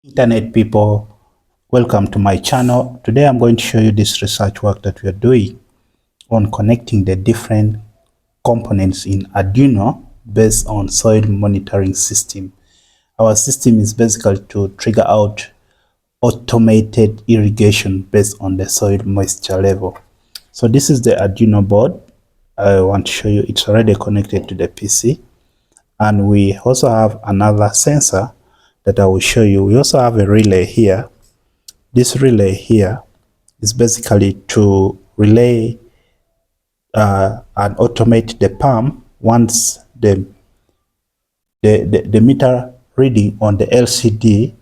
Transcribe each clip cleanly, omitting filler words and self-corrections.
Internet people, welcome to my channel. Today I'm going to show you this research work that we are doing on connecting the different components in Arduino based on soil monitoring system. Our system is basically to trigger out automated irrigation based on the soil moisture level. So this is the Arduino board. I want to show you it's already connected to the PC, and we also have another sensor that I will show you. We also have a relay here. This relay here is basically to relay and automate the pump once the meter reading on the LCD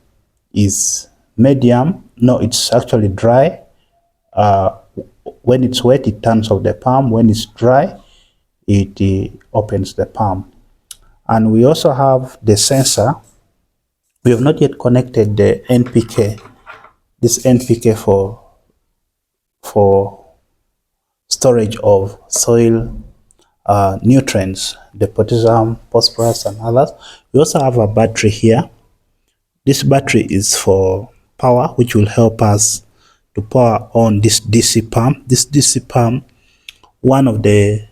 is medium. No, it's actually dry. When it's wet, it turns off the pump. When it's dry, it opens the pump. And we also have the sensor. We have not yet connected the NPK. This NPK for storage of soil nutrients, the potassium, phosphorus, and others. We also have a battery here. This battery is for power, which will help us to power on this DC pump. This DC pump, one of the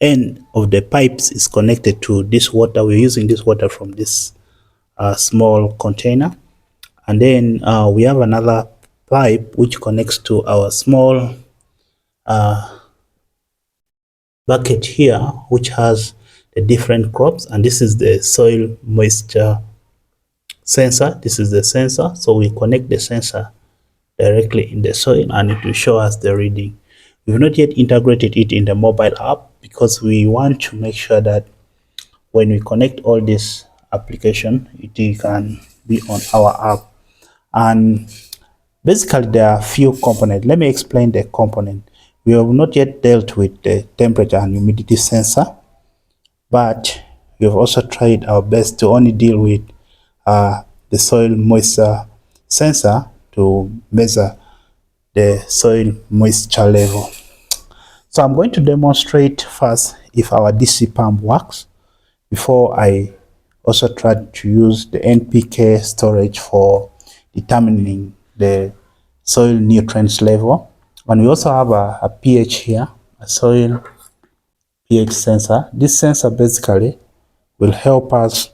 end of the pipes is connected to this water. We're using this water from this small container, and then we have another pipe which connects to our small bucket here, which has the different crops, and this is the soil moisture sensor. This is the sensor, so we connect the sensor directly in the soil and it will show us the reading. We've not yet integrated it in the mobile app because we want to make sure that when we connect all this application, it can be on our app. And basically there are a few components. Let me explain the component. We have not yet dealt with the temperature and humidity sensor, but we have also tried our best to only deal with the soil moisture sensor to measure the soil moisture level. So I'm going to demonstrate first if our DC pump works before I also try to use the NPK storage for determining the soil nutrients level. And we also have a pH here, a soil pH sensor. This sensor basically will help us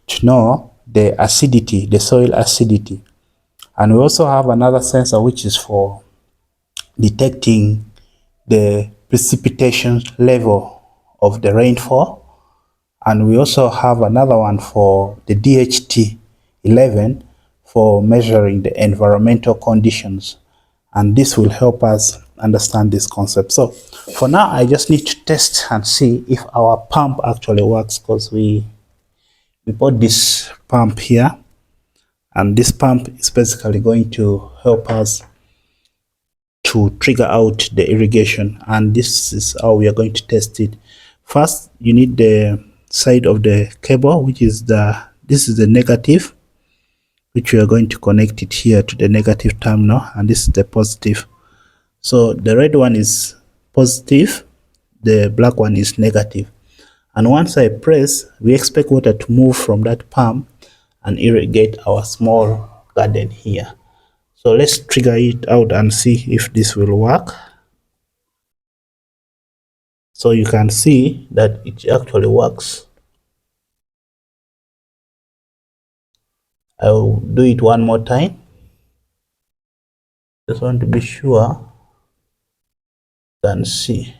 to know the acidity, the soil acidity. And we also have another sensor which is for detecting the precipitation level of the rainfall. And we also have another one for the DHT11 for measuring the environmental conditions. And this will help us understand this concept. So for now, I just need to test and see if our pump actually works, because we bought this pump here, and this pump is basically going to help us to trigger out the irrigation, and this is how we are going to test it. First, you need the side of the cable, which is this is the negative, which we are going to connect it here to the negative terminal, and this is the positive. So the red one is positive, the black one is negative. And once I press, we expect water to move from that pump and irrigate our small garden here. So let's trigger it out and see if this will work. So you can see that it actually works. I will do it one more time. Just want to be sure you can see.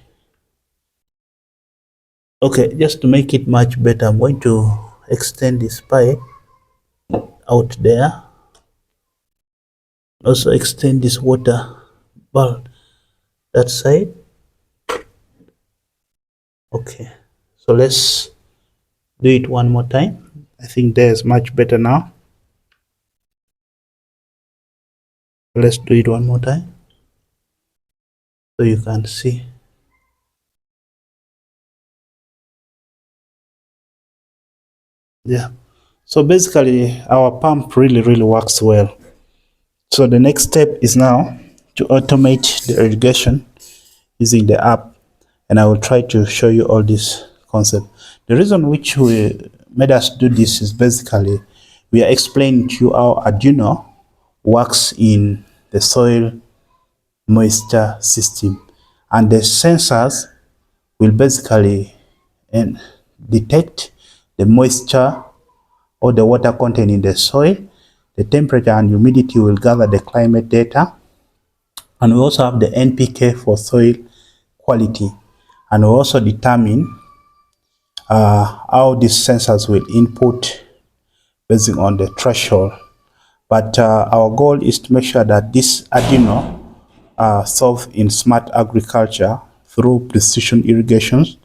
Okay, just to make it much better, I'm going to extend this pipe out there. Also extend this water bulb that side. Okay, so let's do it one more time. I think there's much better now. Let's do it one more time so you can see. Yeah, so basically our pump really works well. So the next step is now to automate the irrigation using the app, and I will try to show you all this concept. The reason which we made us do this is basically we are explaining to you how Arduino works in the soil moisture system, and the sensors will basically detect the moisture or the water content in the soil. The temperature and humidity will gather the climate data, and we also have the NPK for soil quality, and we also determine how these sensors will input based on the threshold. But our goal is to make sure that this Arduino solve in smart agriculture through precision irrigations,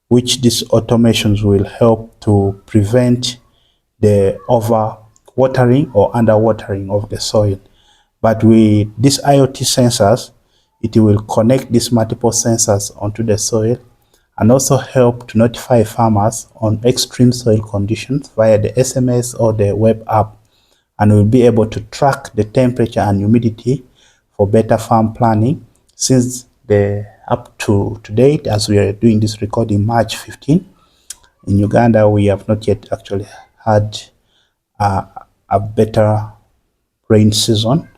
which these automations will help to prevent the over watering or underwatering of the soil. But with these IoT sensors, it will connect these multiple sensors onto the soil and also help to notify farmers on extreme soil conditions via the SMS or the web app, and we'll be able to track the temperature and humidity for better farm planning. Since the up to date, as we are doing this recording March 15, in Uganda we have not yet actually had a better rain season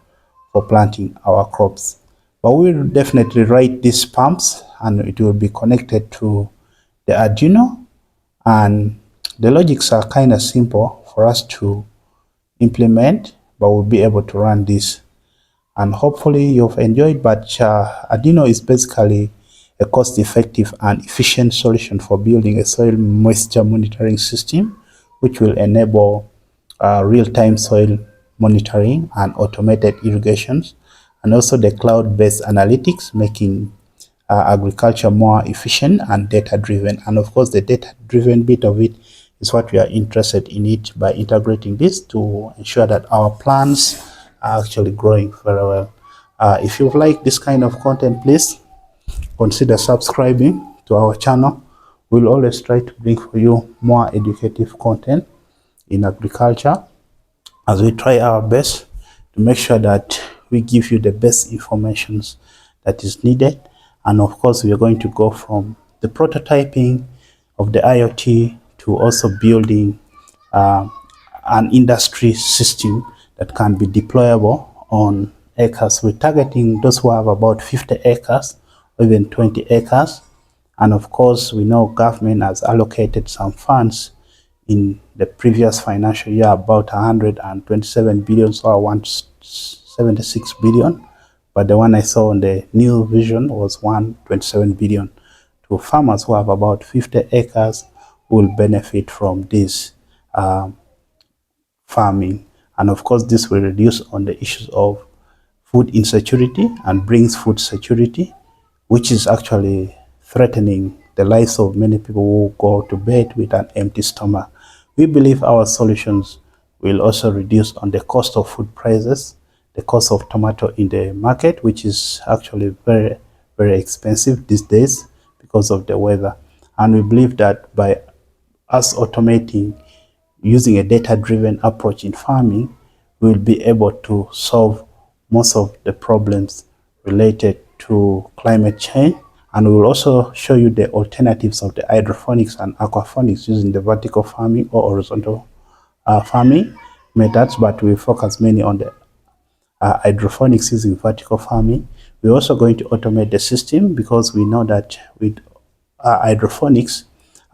for planting our crops. But we'll definitely write these pumps and it will be connected to the Arduino, and the logics are kind of simple for us to implement, but we'll be able to run this. And hopefully you've enjoyed. But Arduino is basically a cost-effective and efficient solution for building a soil moisture monitoring system, which will enable real-time soil monitoring and automated irrigations, and also the cloud-based analytics, making agriculture more efficient and data-driven. And of course, the data-driven bit of it is what we are interested in it by integrating this to ensure that our plants are actually growing very well. If you like this kind of content, please consider subscribing to our channel. We'll always try to bring for you more educative content in agriculture, as we try our best to make sure that we give you the best information that is needed. And of course, we are going to go from the prototyping of the IoT to also building an industry system that can be deployable on acres. We're targeting those who have about 50 acres or even 20 acres. And of course, we know government has allocated some funds in the previous financial year, about 127 billion, so 176 billion. But the one I saw on the new vision was 127 billion to farmers who have about 50 acres who will benefit from this farming. And of course, this will reduce on the issues of food insecurity and brings food security, which is actually threatening the lives of many people who go to bed with an empty stomach. We believe our solutions will also reduce on the cost of food prices, the cost of tomato in the market, which is actually very, very expensive these days because of the weather. And we believe that by us automating, using a data-driven approach in farming, we will be able to solve most of the problems related to climate change. And we will also show you the alternatives of the hydroponics and aquaponics using the vertical farming or horizontal farming methods, but we focus mainly on the hydroponics using vertical farming. We're also going to automate the system because we know that with hydroponics,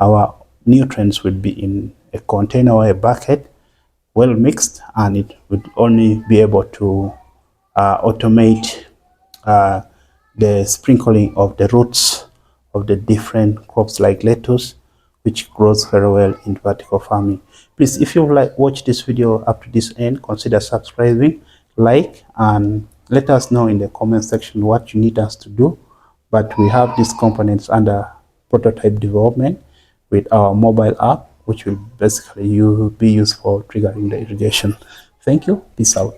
our nutrients will be in a container or a bucket, well mixed, and it would only be able to automate the sprinkling of the roots of the different crops like lettuce, which grows very well in vertical farming. Please, if you like watch this video up to this end, consider subscribing, like, and let us know in the comment section what you need us to do. But we have these components under prototype development with our mobile app, which will basically be used for triggering the irrigation. Thank you. Peace out.